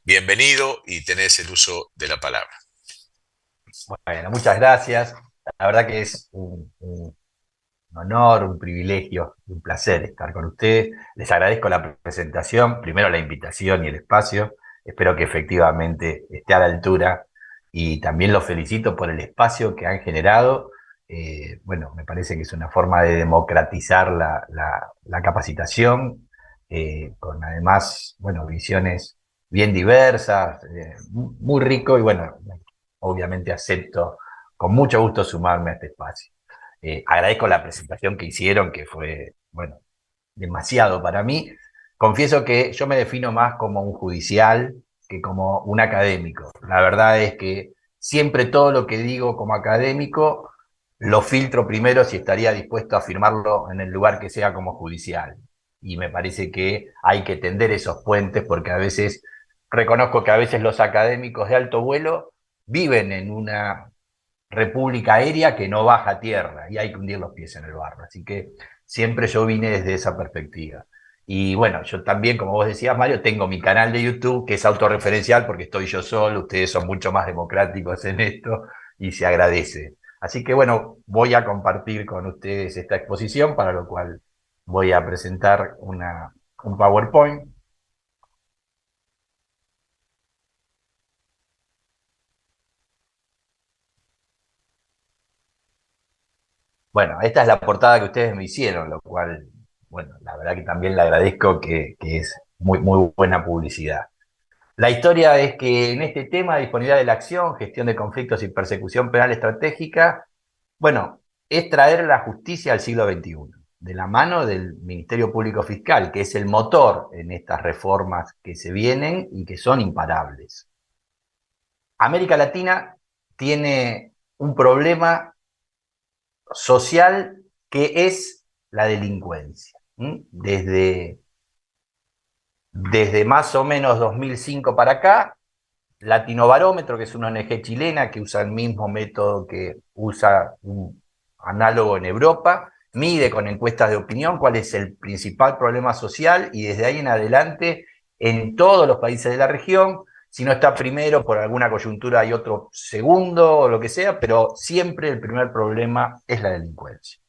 Bienvenido y tenés el uso de la palabra. Bueno, muchas gracias. La verdad que es un honor, un privilegio, un placer estar con ustedes. Les agradezco la presentación, primero la invitación y el espacio. Espero que efectivamente esté a la altura y también los felicito por el espacio que han generado. Bueno, me parece que es una forma de democratizar la capacitación, con además, bueno, visiones bien diversas, muy rico y bueno, obviamente acepto con mucho gusto sumarme a este espacio. Agradezco la presentación que hicieron, que fue, bueno, demasiado para mí. Confieso que yo me defino más como un judicial que como un académico. La verdad es que siempre todo lo que digo como académico lo filtro primero si estaría dispuesto a firmarlo en el lugar que sea como judicial. Y me parece que hay que tender esos puentes porque a veces, reconozco que a veces los académicos de alto vuelo viven en una república aérea que no baja a tierra y hay que hundir los pies en el barro. Así que siempre yo vine desde esa perspectiva. Y bueno, yo también, como vos decías, Mario, tengo mi canal de YouTube que es autorreferencial porque estoy yo solo, ustedes son mucho más democráticos en esto y se agradece. Así que bueno, voy a compartir con ustedes esta exposición, para lo cual voy a presentar un PowerPoint. Bueno, esta es la portada que ustedes me hicieron, lo cual, bueno, la verdad que también le agradezco, que es muy buena publicidad. La historia es que en este tema de disponibilidad de la acción, gestión de conflictos y persecución penal estratégica, bueno, es traer la justicia al siglo XXI, de la mano del Ministerio Público Fiscal, que es el motor en estas reformas que se vienen y que son imparables. América Latina tiene un problema social que es la delincuencia. Desde más o menos 2005 para acá, Latinobarómetro, que es una ONG chilena que usa el mismo método que usa un análogo en Europa, mide con encuestas de opinión cuál es el principal problema social y desde ahí en adelante en todos los países de la región, si no está primero por alguna coyuntura hay otro segundo o lo que sea, pero siempre el primer problema es la delincuencia.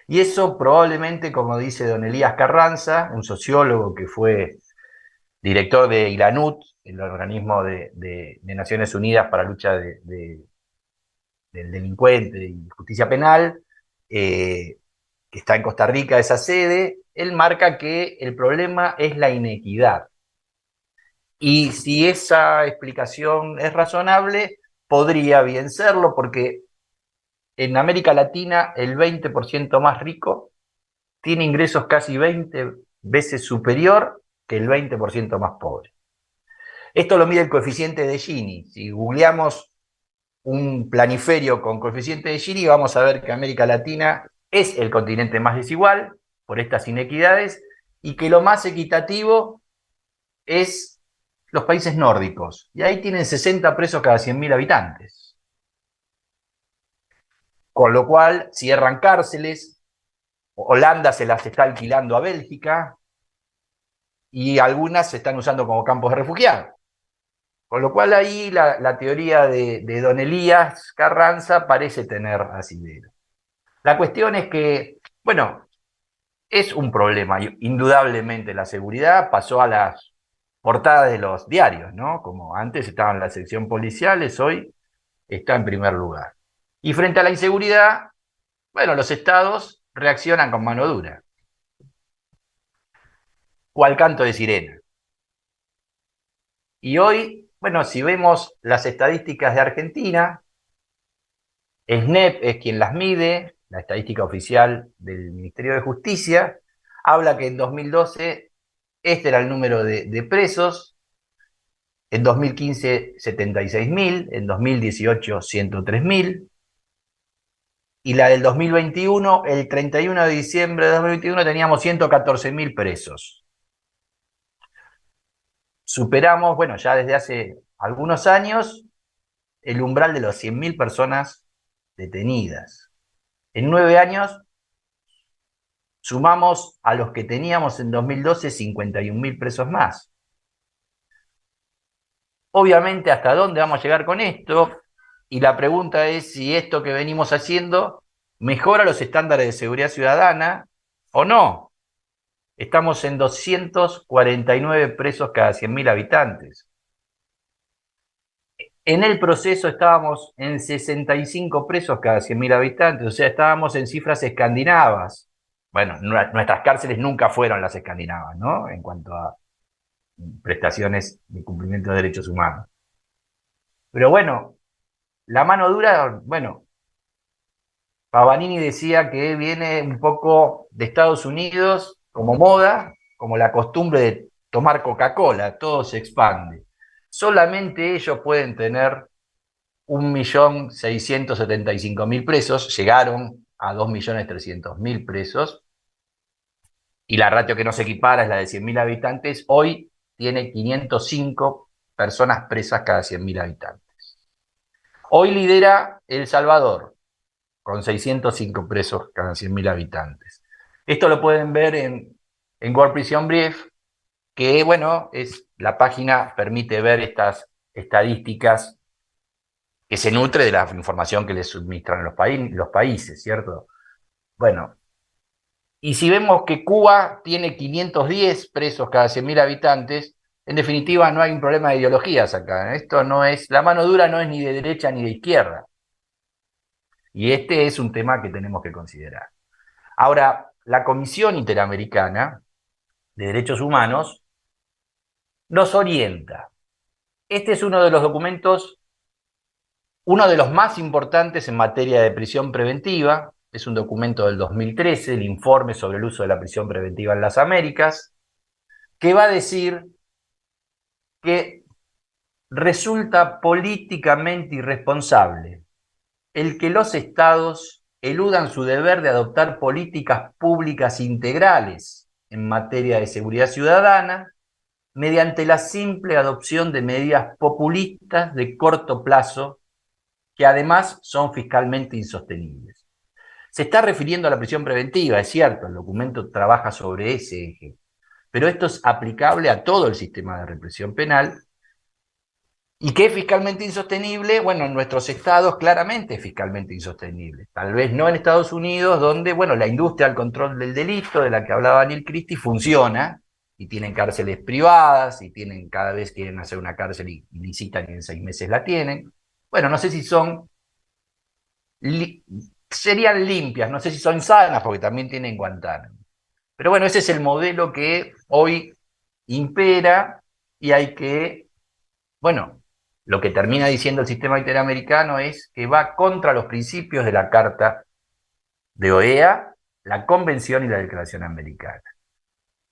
Y eso probablemente, como dice don Elías Carranza, un sociólogo que fue director de ILANUT, el organismo de Naciones Unidas para la lucha del delincuente y justicia penal, que está en Costa Rica, esa sede, él marca que el problema es la inequidad. Y si esa explicación es razonable, podría bien serlo, porque en América Latina el 20% más rico tiene ingresos casi 20 veces superior que el 20% más pobre. Esto lo mide el coeficiente de Gini. Si googleamos un planiferio con coeficiente de Gini, vamos a ver que América Latina es el continente más desigual por estas inequidades y que lo más equitativo es los países nórdicos. Y ahí tienen 60 presos cada 100.000 habitantes. Con lo cual cierran cárceles, Holanda se las está alquilando a Bélgica y algunas se están usando como campos de refugiados. Con lo cual ahí la teoría de don Elías Carranza parece tener asidero. La cuestión es que, bueno, es un problema, indudablemente la seguridad pasó a las portadas de los diarios, ¿no? Como antes estaba en la sección policiales, hoy está en primer lugar. Y frente a la inseguridad, bueno, los estados reaccionan con mano dura, o al canto de sirena. Y hoy, bueno, si vemos las estadísticas de Argentina, SNEP es quien las mide, la estadística oficial del Ministerio de Justicia, habla que en 2012 este era el número de presos, en 2015 76.000, en 2018 103.000, y la del 2021, el 31 de diciembre de 2021 teníamos 114.000 presos. Superamos, bueno, ya desde hace algunos años, el umbral de los 100.000 personas detenidas. En 9 años sumamos a los que teníamos en 2012 51.000 presos más. Obviamente, ¿hasta dónde vamos a llegar con esto? Y la pregunta es si esto que venimos haciendo mejora los estándares de seguridad ciudadana o no. Estamos en 249 presos cada 100.000 habitantes. En el proceso estábamos en 65 presos cada 100.000 habitantes, o sea, estábamos en cifras escandinavas. Bueno, nuestras cárceles nunca fueron las escandinavas, ¿no? En cuanto a prestaciones de cumplimiento de derechos humanos. Pero bueno, la mano dura, bueno, Pavanini decía que viene un poco de Estados Unidos como moda, como la costumbre de tomar Coca-Cola, todo se expande. Solamente ellos pueden tener 1.675.000 presos, llegaron a 2.300.000 presos, y la ratio que no se equipara es la de 100.000 habitantes, hoy tiene 505 personas presas cada 100.000 habitantes. Hoy lidera El Salvador, con 605 presos cada 100.000 habitantes. Esto lo pueden ver en World Prison Brief, que bueno, la página permite ver estas estadísticas que se nutre de la información que les suministran los países, ¿cierto? Bueno, y si vemos que Cuba tiene 510 presos cada 100.000 habitantes, en definitiva no hay un problema de ideologías acá. Esto no es, la mano dura no es ni de derecha ni de izquierda. Y este es un tema que tenemos que considerar. Ahora, la Comisión Interamericana de Derechos Humanos nos orienta. Este es uno de los documentos, uno de los más importantes en materia de prisión preventiva. Es un documento del 2013, el informe sobre el uso de la prisión preventiva en las Américas, que va a decir que resulta políticamente irresponsable el que los estados eludan su deber de adoptar políticas públicas integrales en materia de seguridad ciudadana mediante la simple adopción de medidas populistas de corto plazo que además son fiscalmente insostenibles. Se está refiriendo a la prisión preventiva, es cierto, el documento trabaja sobre ese eje, pero esto es aplicable a todo el sistema de represión penal. ¿Y qué es fiscalmente insostenible? Bueno, en nuestros estados claramente es fiscalmente insostenible. Tal vez no en Estados Unidos, donde, bueno, la industria del control del delito, de la que hablaba Neil Christie, funciona, y tienen cárceles privadas, y tienen, cada vez quieren hacer una cárcel y licitan y en 6 meses la tienen. Bueno, no sé si son, serían limpias, no sé si son sanas, porque también tienen Guantánamo. Pero bueno, ese es el modelo que hoy impera y hay que, bueno, lo que termina diciendo el sistema interamericano es que va contra los principios de la Carta de OEA, la Convención y la Declaración Americana.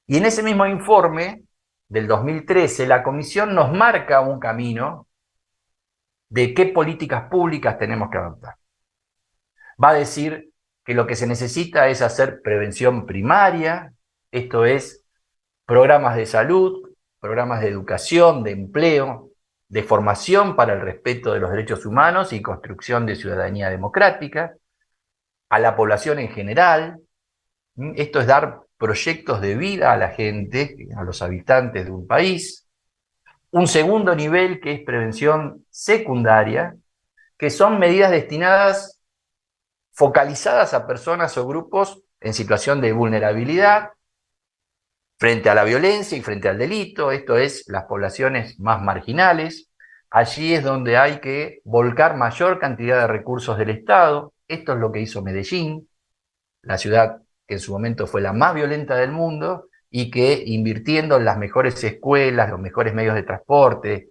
Y en ese mismo informe del 2013, la Comisión nos marca un camino de qué políticas públicas tenemos que adoptar. Va a decir que lo que se necesita es hacer prevención primaria, esto es programas de salud, programas de educación, de empleo, de formación para el respeto de los derechos humanos y construcción de ciudadanía democrática, a la población en general. Esto es dar proyectos de vida a la gente, a los habitantes de un país. Un segundo nivel que es prevención secundaria, que son medidas destinadas, focalizadas a personas o grupos en situación de vulnerabilidad, frente a la violencia y frente al delito, esto es, las poblaciones más marginales. Allí es donde hay que volcar mayor cantidad de recursos del Estado. Esto es lo que hizo Medellín, la ciudad que en su momento fue la más violenta del mundo y que invirtiendo en las mejores escuelas, los mejores medios de transporte,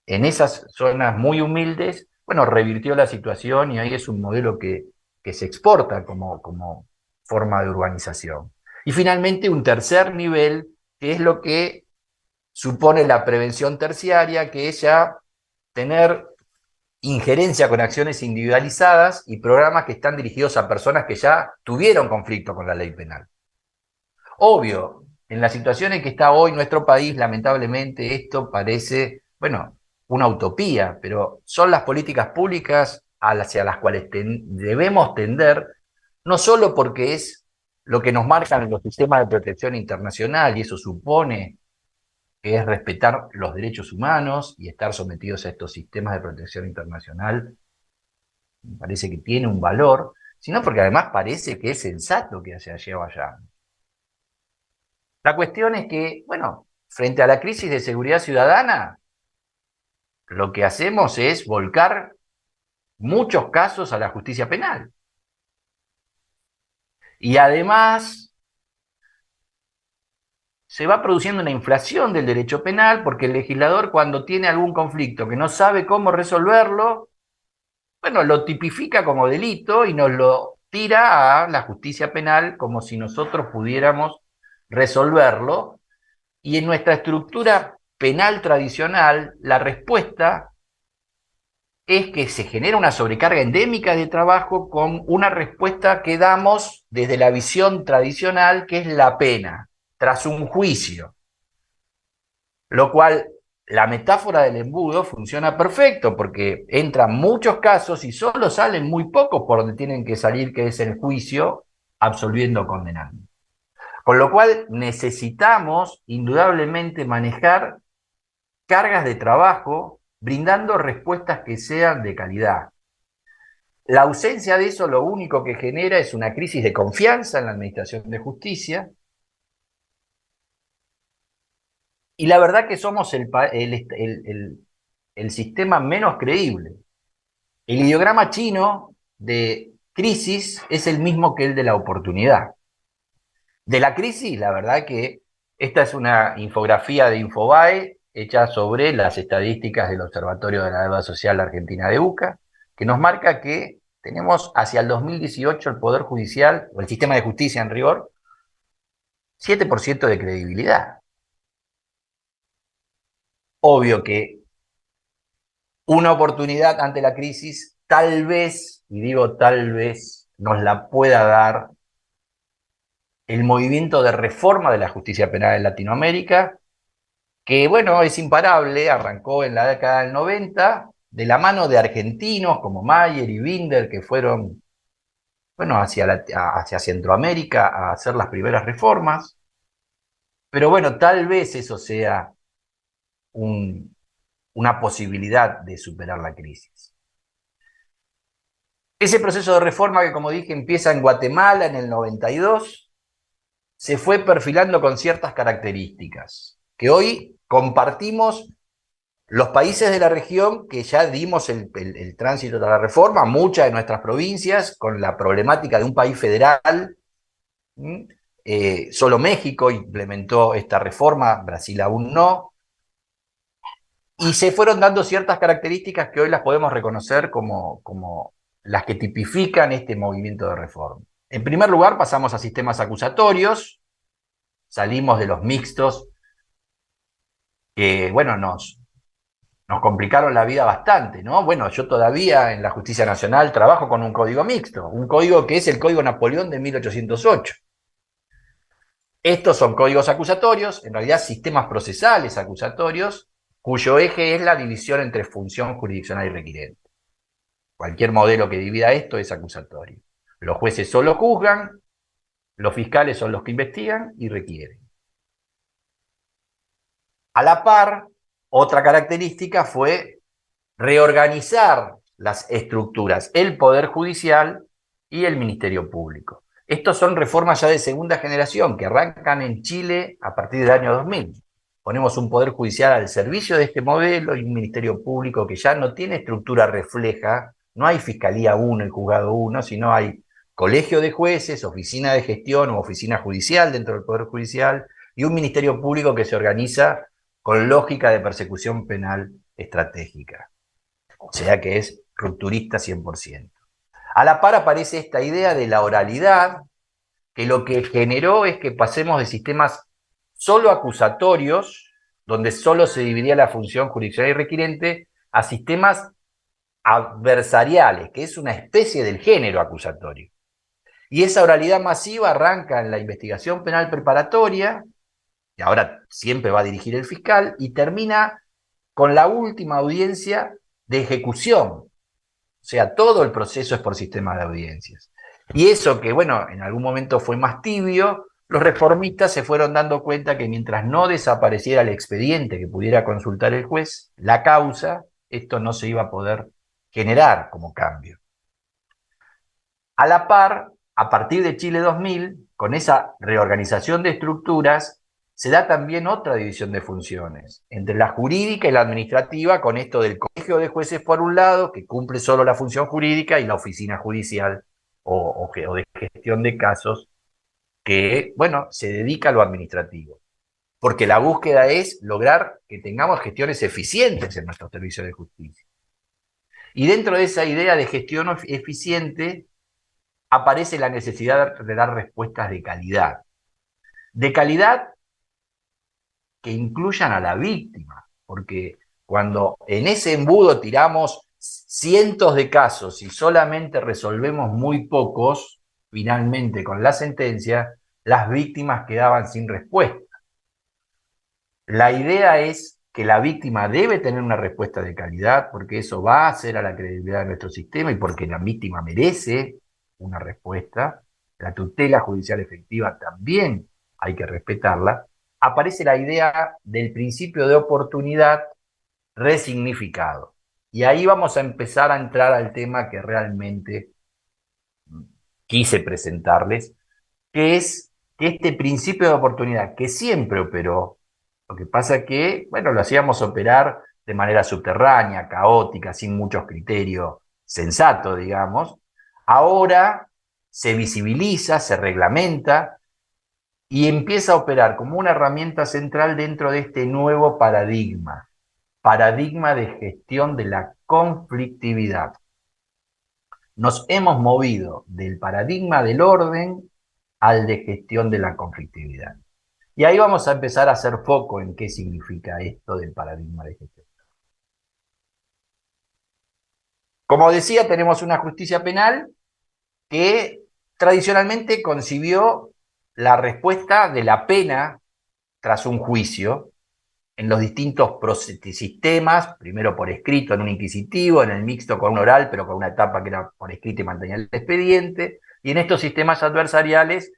en esas zonas muy humildes, bueno, revirtió la situación y ahí es un modelo que se exporta como forma de urbanización. Y finalmente un tercer nivel, que es lo que supone la prevención terciaria, que es ya tener injerencia con acciones individualizadas y programas que están dirigidos a personas que ya tuvieron conflicto con la ley penal. Obvio, en la situación en que está hoy nuestro país, lamentablemente esto parece, bueno, una utopía, pero son las políticas públicas hacia las cuales debemos tender, no solo porque es lo que nos marcan los sistemas de protección internacional y eso supone que es respetar los derechos humanos y estar sometidos a estos sistemas de protección internacional, me parece que tiene un valor, sino porque además parece que es sensato que se lleva allá. La cuestión es que, bueno, frente a la crisis de seguridad ciudadana, lo que hacemos es volcar muchos casos a la justicia penal. Y además se va produciendo una inflación del derecho penal porque el legislador, cuando tiene algún conflicto que no sabe cómo resolverlo, bueno, lo tipifica como delito y nos lo tira a la justicia penal como si nosotros pudiéramos resolverlo. Y en nuestra estructura penal tradicional, la respuesta es que se genera una sobrecarga endémica de trabajo con una respuesta que damos desde la visión tradicional, que es la pena, tras un juicio. Lo cual, la metáfora del embudo funciona perfecto, porque entran muchos casos y solo salen muy pocos por donde tienen que salir, que es el juicio, absolviendo o condenando. Con lo cual, necesitamos indudablemente manejar cargas de trabajo, brindando respuestas que sean de calidad. La ausencia de eso lo único que genera es una crisis de confianza en la administración de justicia, y la verdad que somos el sistema menos creíble. El ideograma chino de crisis es el mismo que el de la oportunidad. De la crisis, la verdad que esta es una infografía de Infobae hecha sobre las estadísticas del Observatorio de la Deuda Social Argentina de UCA, que nos marca que tenemos hacia el 2018 el Poder Judicial, o el sistema de justicia en rigor, 7% de credibilidad. Obvio que una oportunidad ante la crisis, tal vez, y digo tal vez, nos la pueda dar el movimiento de reforma de la justicia penal en Latinoamérica, que bueno, es imparable, arrancó en la década del 90, de la mano de argentinos como Mayer y Binder, que fueron, bueno, hacia Centroamérica a hacer las primeras reformas, pero bueno, tal vez eso sea una posibilidad de superar la crisis. Ese proceso de reforma que, como dije, empieza en Guatemala en el 92, se fue perfilando con ciertas características que hoy compartimos los países de la región, que ya dimos el tránsito de la reforma, muchas de nuestras provincias, con la problemática de un país federal. Solo México implementó esta reforma, Brasil aún no. Y se fueron dando ciertas características que hoy las podemos reconocer como las que tipifican este movimiento de reforma. En primer lugar, pasamos a sistemas acusatorios, salimos de los mixtos, que, bueno, nos complicaron la vida bastante, ¿no? Bueno, yo todavía en la Justicia Nacional trabajo con un código mixto, un código que es el Código Napoleón de 1808. Estos son códigos acusatorios, en realidad sistemas procesales acusatorios, cuyo eje es la división entre función jurisdiccional y requirente. Cualquier modelo que divida esto es acusatorio. Los jueces solo juzgan, los fiscales son los que investigan y requieren. A la par, otra característica fue reorganizar las estructuras, el Poder Judicial y el Ministerio Público. Estos son reformas ya de segunda generación que arrancan en Chile a partir del año 2000. Ponemos un Poder Judicial al servicio de este modelo y un Ministerio Público que ya no tiene estructura refleja, no hay Fiscalía 1 y Juzgado 1, sino hay colegio de jueces, oficina de gestión o oficina judicial dentro del Poder Judicial y un Ministerio Público que se organiza con lógica de persecución penal estratégica. O sea que es rupturista 100%. A la par aparece esta idea de la oralidad, que lo que generó es que pasemos de sistemas solo acusatorios, donde solo se dividía la función jurisdiccional y requirente, a sistemas adversariales, que es una especie del género acusatorio. Y esa oralidad masiva arranca en la investigación penal preparatoria, que ahora siempre va a dirigir el fiscal, y termina con la última audiencia de ejecución. O sea, todo el proceso es por sistema de audiencias. Y eso que, bueno, en algún momento fue más tibio, los reformistas se fueron dando cuenta que mientras no desapareciera el expediente que pudiera consultar el juez, la causa, esto no se iba a poder generar como cambio. A la par, a partir de Chile 2000, con esa reorganización de estructuras, se da también otra división de funciones, entre la jurídica y la administrativa, con esto del colegio de jueces por un lado, que cumple solo la función jurídica, y la oficina judicial o de gestión de casos, que, bueno, se dedica a lo administrativo. Porque la búsqueda es lograr que tengamos gestiones eficientes en nuestro servicio de justicia. Y dentro de esa idea de gestión eficiente aparece la necesidad de dar respuestas de calidad. De calidad que incluyan a la víctima, porque cuando en ese embudo tiramos cientos de casos y solamente resolvemos muy pocos, finalmente con la sentencia, las víctimas quedaban sin respuesta. La idea es que la víctima debe tener una respuesta de calidad, porque eso va a hacer a la credibilidad de nuestro sistema y porque la víctima merece una respuesta. La tutela judicial efectiva también hay que respetarla. Aparece la idea del principio de oportunidad resignificado. Y ahí vamos a empezar a entrar al tema que realmente quise presentarles, que es que este principio de oportunidad que siempre operó, lo que pasa que, bueno, lo hacíamos operar de manera subterránea, caótica, sin muchos criterios sensatos, digamos, ahora se visibiliza, se reglamenta y empieza a operar como una herramienta central dentro de este nuevo paradigma de gestión de la conflictividad. Nos hemos movido del paradigma del orden al de gestión de la conflictividad. Y ahí vamos a empezar a hacer foco en qué significa esto del paradigma de gestión. Como decía, tenemos una justicia penal que tradicionalmente concibió la respuesta de la pena tras un juicio en los distintos sistemas, primero por escrito en un inquisitivo, en el mixto con un oral, pero con una etapa que era por escrito y mantenía el expediente, y en estos sistemas adversariales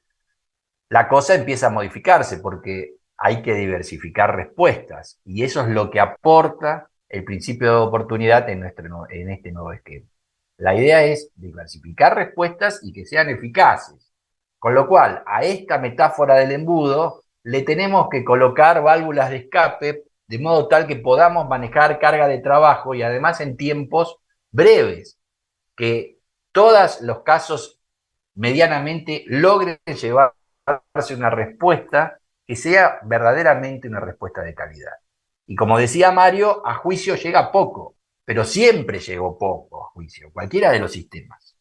la cosa empieza a modificarse porque hay que diversificar respuestas y eso es lo que aporta el principio de oportunidad en este nuevo esquema. La idea es diversificar respuestas y que sean eficaces. Con lo cual, a esta metáfora del embudo le tenemos que colocar válvulas de escape de modo tal que podamos manejar carga de trabajo y además en tiempos breves, que todos los casos medianamente logren llevar una respuesta que sea verdaderamente una respuesta de calidad. Y como decía Mario, a juicio llega poco, pero siempre llegó poco a juicio, cualquiera de los sistemas.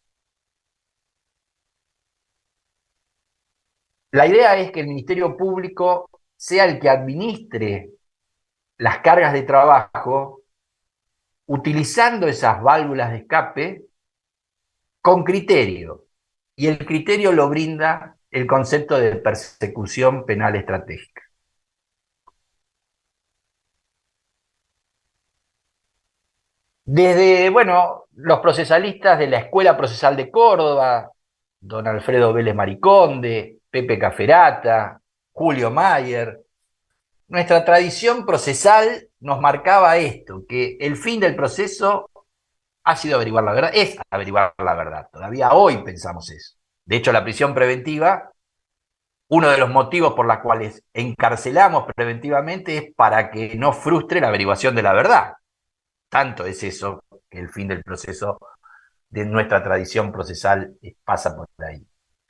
La idea es que el Ministerio Público sea el que administre las cargas de trabajo utilizando esas válvulas de escape con criterio. Y el criterio lo brinda el concepto de persecución penal estratégica. Desde, bueno, los procesalistas de la Escuela Procesal de Córdoba, don Alfredo Vélez Mariconde, Pepe Caferata, Julio Mayer, nuestra tradición procesal nos marcaba esto, que el fin del proceso ha sido averiguar la verdad, es averiguar la verdad. Todavía hoy pensamos eso. De hecho, la prisión preventiva, uno de los motivos por los cuales encarcelamos preventivamente es para que no frustre la averiguación de la verdad. Tanto es eso que el fin del proceso de nuestra tradición procesal pasa por ahí.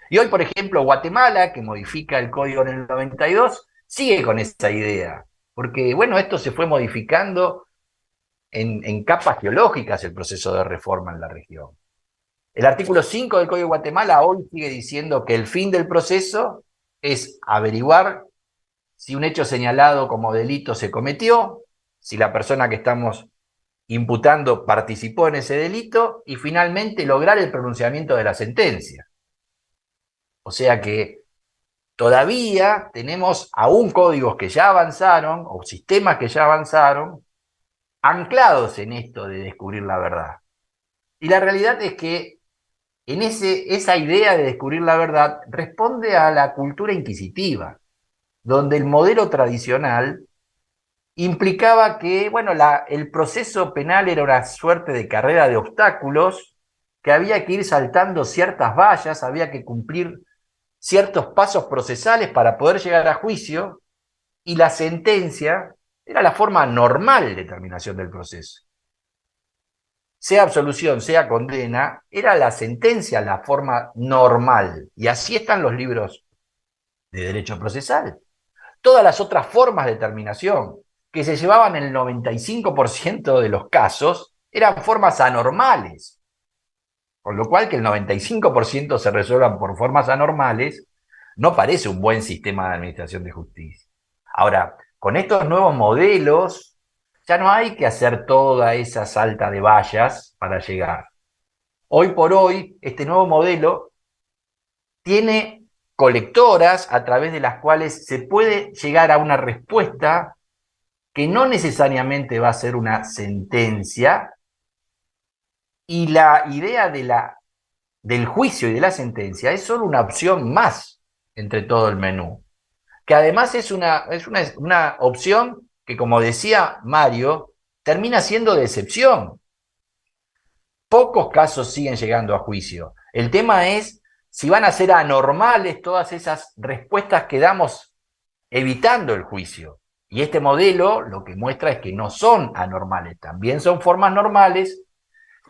Y hoy, por ejemplo, Guatemala, que modifica el código en el 92, sigue con esa idea, porque, bueno, esto se fue modificando en capas geológicas el proceso de reforma en la región. El artículo 5 del Código de Guatemala hoy sigue diciendo que el fin del proceso es averiguar si un hecho señalado como delito se cometió, si la persona que estamos imputando participó en ese delito y finalmente lograr el pronunciamiento de la sentencia. O sea que todavía tenemos aún códigos que ya avanzaron o sistemas que ya avanzaron anclados en esto de descubrir la verdad. Y la realidad es que esa idea de descubrir la verdad responde a la cultura inquisitiva, donde el modelo tradicional implicaba que, bueno, el proceso penal era una suerte de carrera de obstáculos, que había que ir saltando ciertas vallas, había que cumplir ciertos pasos procesales para poder llegar a juicio, y la sentencia era la forma normal de terminación del proceso. Sea absolución, sea condena, era la sentencia la forma normal. Y así están los libros de derecho procesal. Todas las otras formas de terminación, que se llevaban el 95% de los casos, eran formas anormales. Con lo cual, que el 95% se resuelvan por formas anormales, no parece un buen sistema de administración de justicia. Ahora, con estos nuevos modelos, ya no hay que hacer toda esa salta de vallas para llegar. Hoy por hoy, este nuevo modelo tiene colectoras a través de las cuales se puede llegar a una respuesta que no necesariamente va a ser una sentencia, y la idea del juicio y de la sentencia es solo una opción más entre todo el menú, que además es una opción que, como decía Mario, termina siendo de excepción. Pocos casos siguen llegando a juicio. El tema es si van a ser anormales todas esas respuestas que damos evitando el juicio. Y este modelo lo que muestra es que no son anormales, también son formas normales,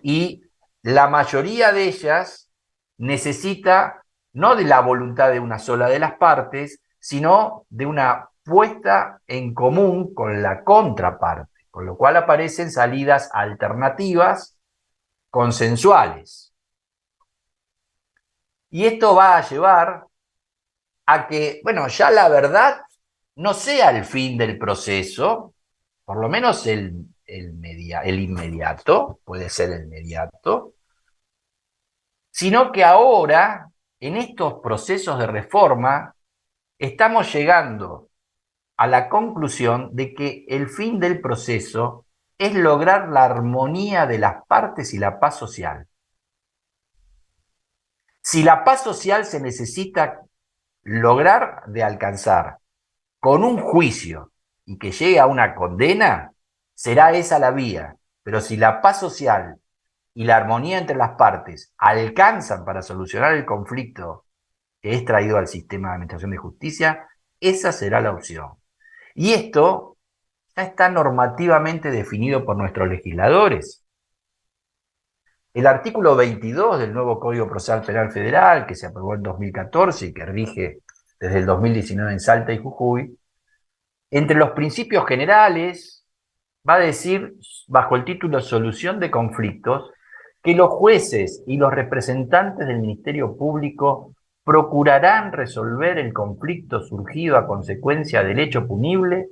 y la mayoría de ellas necesita no de la voluntad de una sola de las partes, sino de una puesta en común con la contraparte, con lo cual aparecen salidas alternativas consensuales. Y esto va a llevar a que, bueno, ya la verdad no sea el fin del proceso, por lo menos el inmediato, puede ser el inmediato, sino que ahora, en estos procesos de reforma, estamos llegando a la conclusión de que el fin del proceso es lograr la armonía de las partes y la paz social. Si la paz social se necesita lograr de alcanzar con un juicio y que llegue a una condena, será esa la vía. Pero si la paz social y la armonía entre las partes alcanzan para solucionar el conflicto que es traído al sistema de administración de justicia, esa será la opción. Y esto ya está normativamente definido por nuestros legisladores. El artículo 22 del nuevo Código Procesal Penal Federal, que se aprobó en 2014 y que rige desde el 2019 en Salta y Jujuy, entre los principios generales va a decir, bajo el título Solución de conflictos, que los jueces y los representantes del Ministerio Público procurarán resolver el conflicto surgido a consecuencia del hecho punible,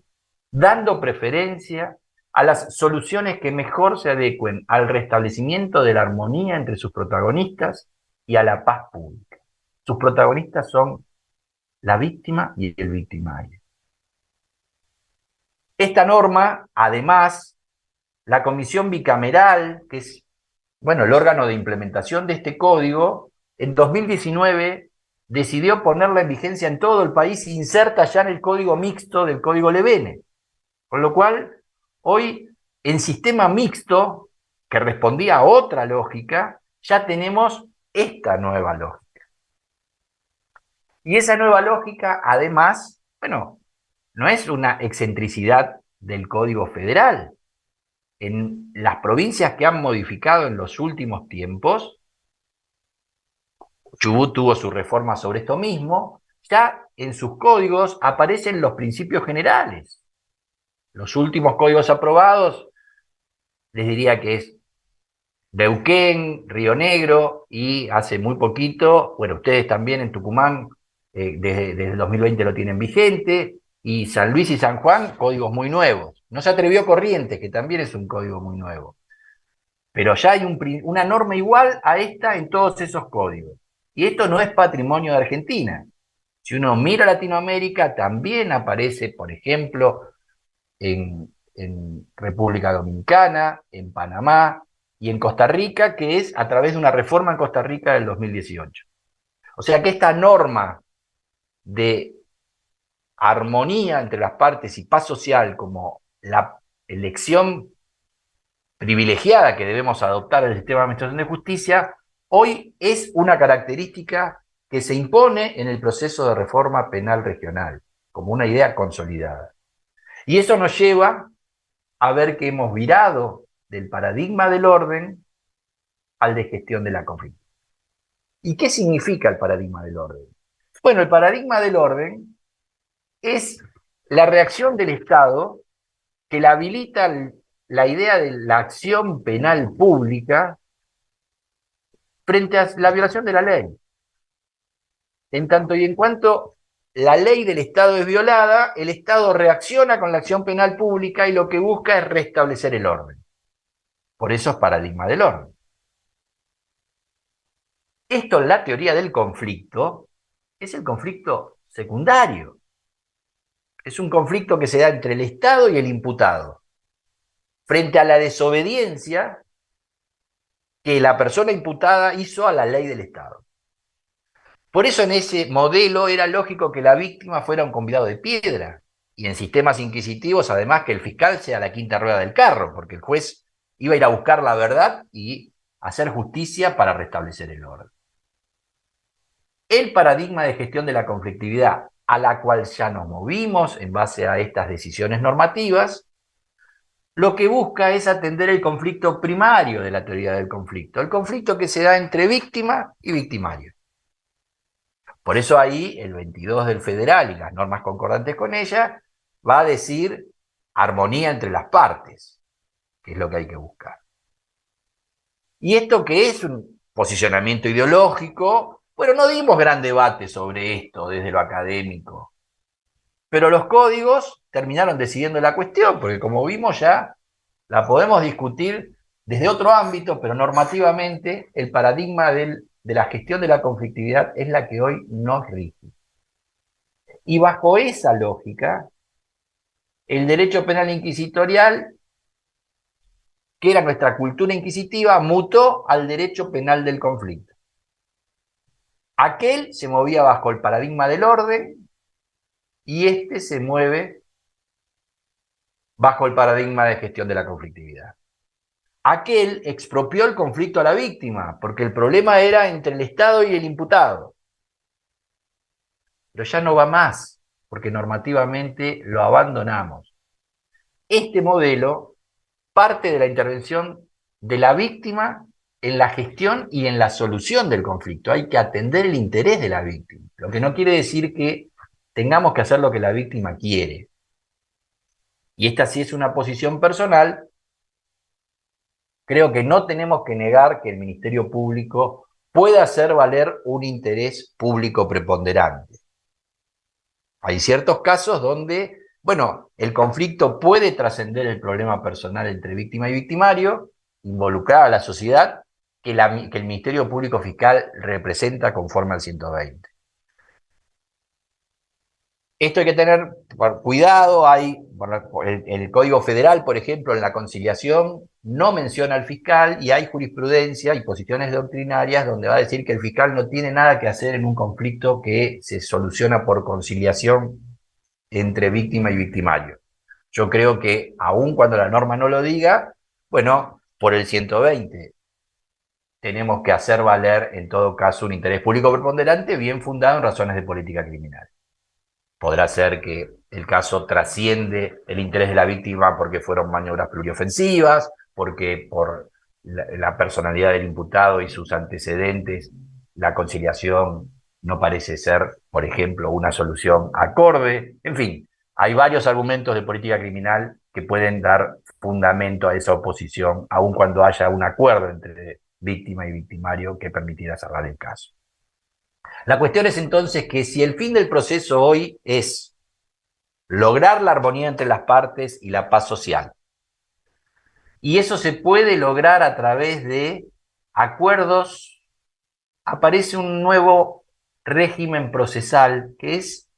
dando preferencia a las soluciones que mejor se adecuen al restablecimiento de la armonía entre sus protagonistas y a la paz pública. Sus protagonistas son la víctima y el victimario. Esta norma, además, la comisión bicameral, que es, bueno, el órgano de implementación de este código, en 2019 decidió ponerla en vigencia en todo el país e inserta ya en el código mixto del código Levene. Con lo cual, hoy, en sistema mixto, que respondía a otra lógica, ya tenemos esta nueva lógica. Y esa nueva lógica, además, bueno, no es una excentricidad del Código Federal. En las provincias que han modificado en los últimos tiempos, Chubut tuvo su reforma sobre esto mismo, ya en sus códigos aparecen los principios generales. Los últimos códigos aprobados, les diría que es Neuquén, Río Negro, y hace muy poquito, bueno, ustedes también en Tucumán, desde el 2020 lo tienen vigente, y San Luis y San Juan, códigos muy nuevos. No se atrevió Corrientes, que también es un código muy nuevo. Pero ya hay una norma igual a esta en todos esos códigos. Y esto no es patrimonio de Argentina. Si uno mira Latinoamérica, también aparece, por ejemplo, en República Dominicana, en Panamá, y en Costa Rica, que es a través de una reforma en Costa Rica del 2018. O sea que esta norma de armonía entre las partes y paz social como la elección privilegiada que debemos adoptar el sistema de administración de justicia, hoy es una característica que se impone en el proceso de reforma penal regional, como una idea consolidada. Y eso nos lleva a ver que hemos virado del paradigma del orden al de gestión de la conflicto. ¿Y qué significa el paradigma del orden? Bueno, el paradigma del orden es la reacción del Estado que le habilita la idea de la acción penal pública frente a la violación de la ley. En tanto y en cuanto la ley del Estado es violada, el Estado reacciona con la acción penal pública y lo que busca es restablecer el orden. Por eso es paradigma del orden. Esto en la teoría del conflicto es el conflicto secundario. Es un conflicto que se da entre el Estado y el imputado, frente a la desobediencia que la persona imputada hizo a la ley del Estado. Por eso en ese modelo era lógico que la víctima fuera un convidado de piedra, y en sistemas inquisitivos además que el fiscal sea la quinta rueda del carro, porque el juez iba a ir a buscar la verdad y hacer justicia para restablecer el orden. El paradigma de gestión de la conflictividad, a la cual ya nos movimos en base a estas decisiones normativas, lo que busca es atender el conflicto primario de la teoría del conflicto, el conflicto que se da entre víctima y victimario. Por eso ahí el 22 del Federal y las normas concordantes con ella va a decir armonía entre las partes, que es lo que hay que buscar. Y esto que es un posicionamiento ideológico, bueno, no dimos gran debate sobre esto desde lo académico, pero los códigos terminaron decidiendo la cuestión, porque como vimos ya la podemos discutir desde otro ámbito, pero normativamente el paradigma de la gestión de la conflictividad es la que hoy nos rige. Y bajo esa lógica, el derecho penal inquisitorial, que era nuestra cultura inquisitiva, mutó al derecho penal del conflicto. Aquel se movía bajo el paradigma del orden y este se mueve bajo el paradigma de gestión de la conflictividad. Aquel expropió el conflicto a la víctima, porque el problema era entre el Estado y el imputado. Pero ya no va más, porque normativamente lo abandonamos. Este modelo parte de la intervención de la víctima en la gestión y en la solución del conflicto. Hay que atender el interés de la víctima, lo que no quiere decir que tengamos que hacer lo que la víctima quiere. Y esta sí es una posición personal. Creo que no tenemos que negar que el Ministerio Público pueda hacer valer un interés público preponderante. Hay ciertos casos donde, bueno, el conflicto puede trascender el problema personal entre víctima y victimario, involucrar a la sociedad que el Ministerio Público Fiscal representa conforme al 120. Esto hay que tener cuidado, el Código Federal, por ejemplo, en la conciliación no menciona al fiscal y hay jurisprudencia y posiciones doctrinarias donde va a decir que el fiscal no tiene nada que hacer en un conflicto que se soluciona por conciliación entre víctima y victimario. Yo creo que aun cuando la norma no lo diga, bueno, por el 120 tenemos que hacer valer en todo caso un interés público preponderante bien fundado en razones de política criminal. Podrá ser que el caso trasciende el interés de la víctima porque fueron maniobras pluriofensivas, porque por la personalidad del imputado y sus antecedentes, la conciliación no parece ser, por ejemplo, una solución acorde. En fin, hay varios argumentos de política criminal que pueden dar fundamento a esa oposición, aun cuando haya un acuerdo entre víctima y victimario que permitiera cerrar el caso. La cuestión es entonces que si el fin del proceso hoy es lograr la armonía entre las partes y la paz social, y eso se puede lograr a través de acuerdos, aparece un nuevo régimen procesal que es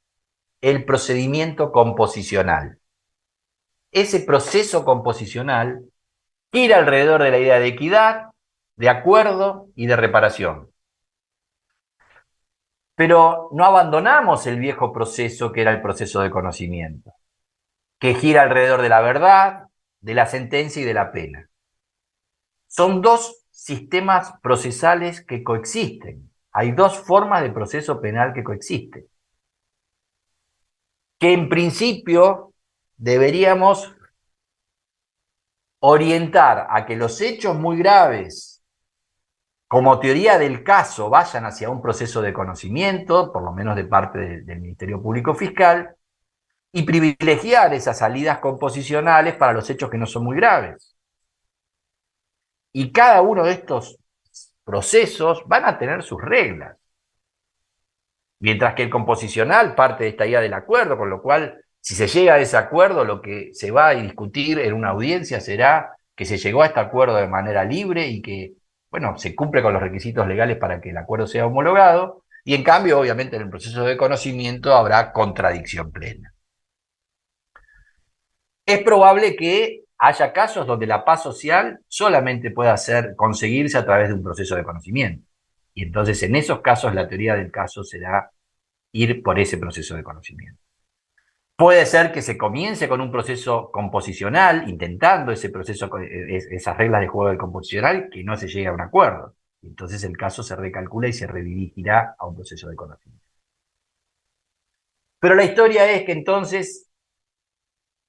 el procedimiento composicional. Ese proceso composicional gira alrededor de la idea de equidad, de acuerdo y de reparación. Pero no abandonamos el viejo proceso que era el proceso de conocimiento, que gira alrededor de la verdad, de la sentencia y de la pena. Son dos sistemas procesales que coexisten. Hay dos formas de proceso penal que coexisten. Que en principio deberíamos orientar a que los hechos muy graves, como teoría del caso, vayan hacia un proceso de conocimiento, por lo menos de parte del Ministerio Público Fiscal, y privilegiar esas salidas composicionales para los hechos que no son muy graves. Y cada uno de estos procesos van a tener sus reglas. Mientras que el composicional parte de esta idea del acuerdo, con lo cual, si se llega a ese acuerdo, lo que se va a discutir en una audiencia será que se llegó a este acuerdo de manera libre y que, bueno, se cumple con los requisitos legales para que el acuerdo sea homologado, y en cambio, obviamente, en el proceso de conocimiento habrá contradicción plena. Es probable que haya casos donde la paz social solamente pueda conseguirse a través de un proceso de conocimiento. Y entonces, en esos casos, la teoría del caso será ir por ese proceso de conocimiento. Puede ser que se comience con un proceso composicional, intentando ese proceso, esas reglas de juego del composicional, que no se llegue a un acuerdo. Entonces el caso se recalcula y se redirigirá a un proceso de conocimiento. Pero la historia es que entonces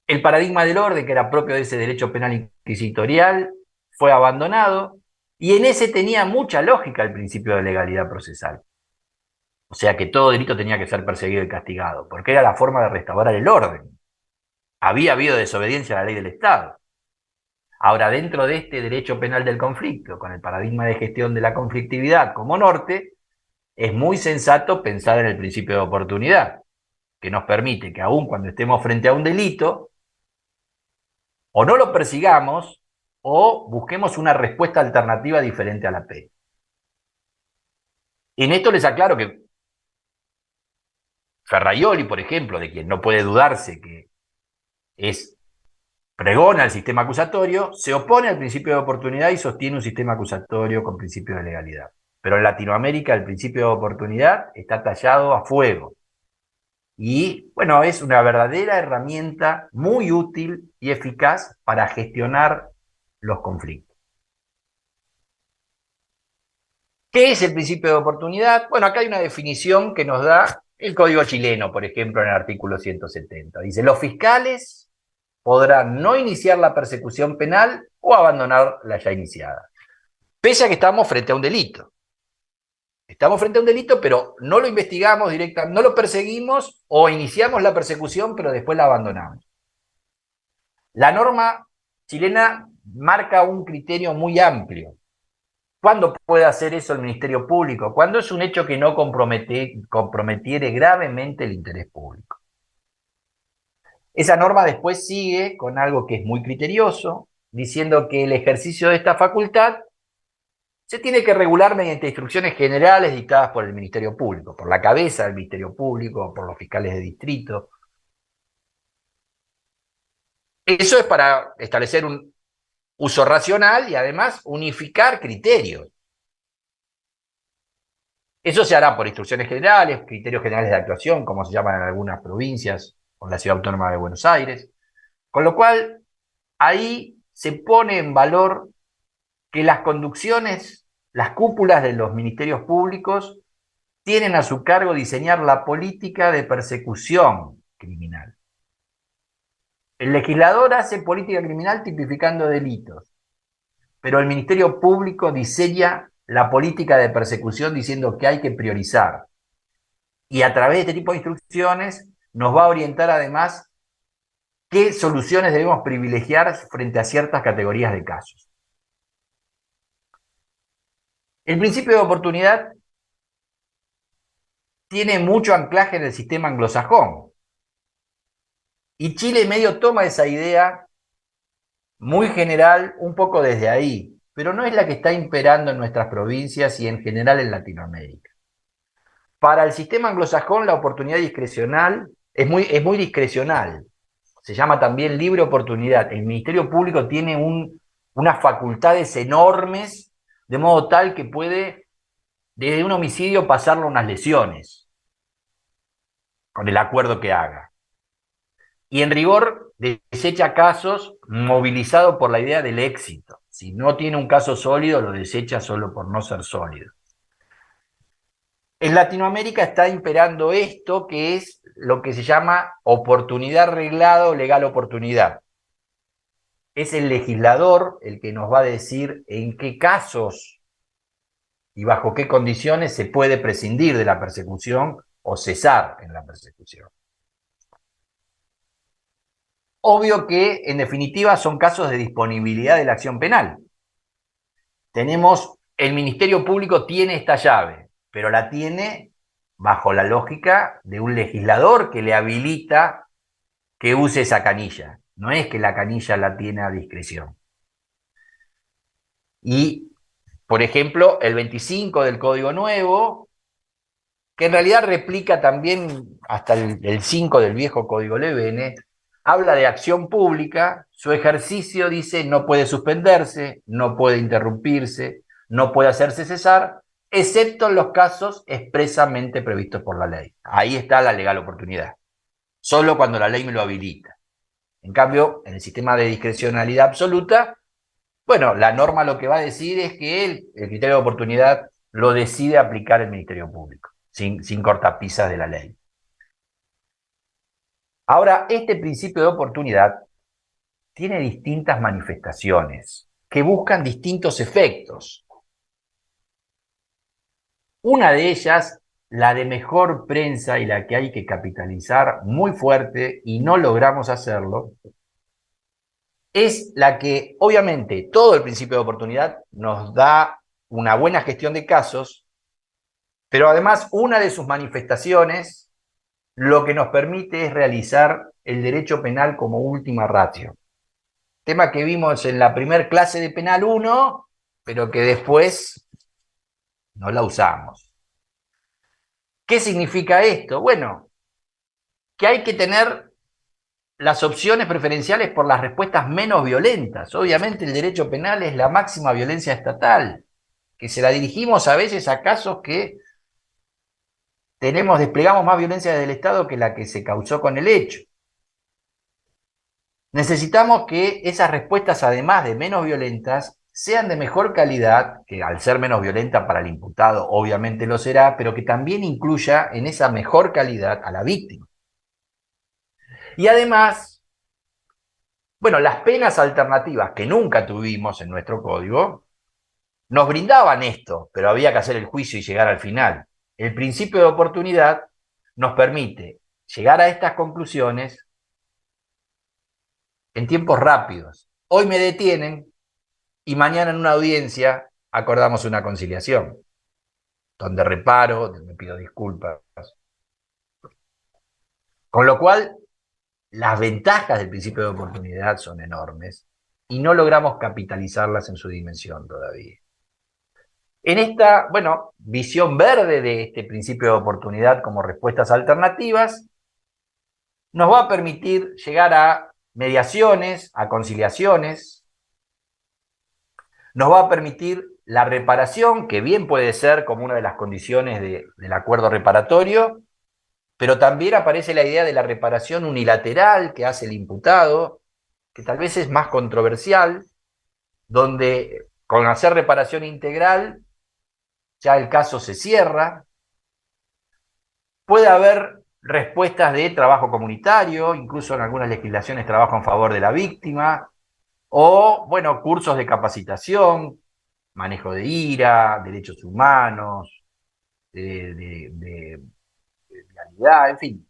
el paradigma del orden, que era propio de ese derecho penal inquisitorial, fue abandonado, y en ese tenía mucha lógica el principio de legalidad procesal. O sea que todo delito tenía que ser perseguido y castigado, porque era la forma de restaurar el orden. Había habido desobediencia a la ley del Estado. Ahora, dentro de este derecho penal del conflicto, con el paradigma de gestión de la conflictividad como norte, es muy sensato pensar en el principio de oportunidad, que nos permite que aun cuando estemos frente a un delito, o no lo persigamos, o busquemos una respuesta alternativa diferente a la pena. En esto les aclaro que Ferraioli, por ejemplo, de quien no puede dudarse que pregona el sistema acusatorio, se opone al principio de oportunidad y sostiene un sistema acusatorio con principio de legalidad. Pero en Latinoamérica el principio de oportunidad está tallado a fuego. Y bueno, es una verdadera herramienta muy útil y eficaz para gestionar los conflictos. ¿Qué es el principio de oportunidad? Bueno, acá hay una definición que nos da el Código chileno, por ejemplo, en el artículo 170. Dice, los fiscales podrán no iniciar la persecución penal o abandonar la ya iniciada. Pese a que estamos frente a un delito. Estamos frente a un delito, pero no lo investigamos directamente, no lo perseguimos o iniciamos la persecución, pero después la abandonamos. La norma chilena marca un criterio muy amplio. ¿Cuándo puede hacer eso el Ministerio Público? Cuando es un hecho que no comprometiere gravemente el interés público. Esa norma después sigue con algo que es muy criterioso, diciendo que el ejercicio de esta facultad se tiene que regular mediante instrucciones generales dictadas por el Ministerio Público, por la cabeza del Ministerio Público, por los fiscales de distrito. Eso es para establecer un uso racional y además unificar criterios. Eso se hará por instrucciones generales, criterios generales de actuación, como se llaman en algunas provincias, o en la Ciudad Autónoma de Buenos Aires. Con lo cual, ahí se pone en valor que las conducciones, las cúpulas de los ministerios públicos, tienen a su cargo diseñar la política de persecución criminal. El legislador hace política criminal tipificando delitos, pero el Ministerio Público diseña la política de persecución diciendo que hay que priorizar. Y a través de este tipo de instrucciones nos va a orientar además qué soluciones debemos privilegiar frente a ciertas categorías de casos. El principio de oportunidad tiene mucho anclaje en el sistema anglosajón. Y Chile medio toma esa idea muy general un poco desde ahí, pero no es la que está imperando en nuestras provincias y en general en Latinoamérica. Para el sistema anglosajón la oportunidad discrecional es muy discrecional. Se llama también libre oportunidad. El Ministerio Público tiene unas facultades enormes, de modo tal que puede, desde un homicidio, pasarlo a unas lesiones, con el acuerdo que haga. Y en rigor desecha casos movilizado por la idea del éxito. Si no tiene un caso sólido, lo desecha solo por no ser sólido. En Latinoamérica está imperando esto, que es lo que se llama oportunidad reglada o legal oportunidad. Es el legislador el que nos va a decir en qué casos y bajo qué condiciones se puede prescindir de la persecución o cesar en la persecución. Obvio que, en definitiva, son casos de disponibilidad de la acción penal. El Ministerio Público tiene esta llave, pero la tiene bajo la lógica de un legislador que le habilita que use esa canilla. No es que la canilla la tiene a discreción. Y, por ejemplo, el 25 del Código Nuevo, que en realidad replica también hasta el 5 del viejo Código Lebene, habla de acción pública, su ejercicio, dice, no puede suspenderse, no puede interrumpirse, no puede hacerse cesar, excepto en los casos expresamente previstos por la ley. Ahí está la legal oportunidad, solo cuando la ley me lo habilita. En cambio, en el sistema de discrecionalidad absoluta, bueno, la norma lo que va a decir es que el criterio de oportunidad lo decide aplicar el Ministerio Público, sin cortapisas de la ley. Ahora, este principio de oportunidad tiene distintas manifestaciones que buscan distintos efectos. Una de ellas, la de mejor prensa y la que hay que capitalizar muy fuerte y no logramos hacerlo, es la que, obviamente, todo el principio de oportunidad nos da una buena gestión de casos, pero además una de sus manifestaciones lo que nos permite es realizar el derecho penal como última ratio. Tema que vimos en la primer clase de Penal 1, pero que después no la usamos. ¿Qué significa esto? Bueno, que hay que tener las opciones preferenciales por las respuestas menos violentas. Obviamente el derecho penal es la máxima violencia estatal, que se la dirigimos a veces a casos que desplegamos más violencia del Estado que la que se causó con el hecho. Necesitamos que esas respuestas, además de menos violentas, sean de mejor calidad, que al ser menos violenta para el imputado obviamente lo será, pero que también incluya en esa mejor calidad a la víctima. Y además, bueno, las penas alternativas que nunca tuvimos en nuestro código, nos brindaban esto, pero había que hacer el juicio y llegar al final. El principio de oportunidad nos permite llegar a estas conclusiones en tiempos rápidos. Hoy me detienen y mañana en una audiencia acordamos una conciliación, donde reparo, donde me pido disculpas. Con lo cual, las ventajas del principio de oportunidad son enormes y no logramos capitalizarlas en su dimensión todavía. En esta, bueno, visión verde de este principio de oportunidad como respuestas alternativas, nos va a permitir llegar a mediaciones, a conciliaciones, nos va a permitir la reparación, que bien puede ser como una de las condiciones del acuerdo reparatorio, pero también aparece la idea de la reparación unilateral que hace el imputado, que tal vez es más controversial, donde con hacer reparación integral ya el caso se cierra. Puede haber respuestas de trabajo comunitario, incluso en algunas legislaciones trabajo en favor de la víctima, o, bueno, cursos de capacitación, manejo de ira, derechos humanos, de vialidad, en fin.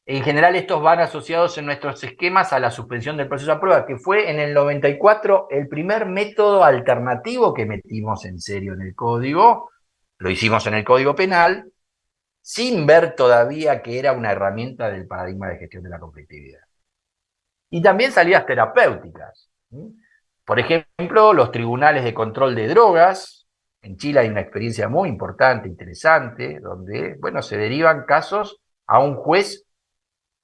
En general estos van asociados en nuestros esquemas a la suspensión del proceso a prueba, que fue en el 94 el primer método alternativo que metimos en serio en el código. Lo hicimos en el Código Penal, sin ver todavía que era una herramienta del paradigma de gestión de la conflictividad. Y también salidas terapéuticas. Por ejemplo, los tribunales de control de drogas. En Chile hay una experiencia muy importante, interesante, donde, bueno, se derivan casos a un juez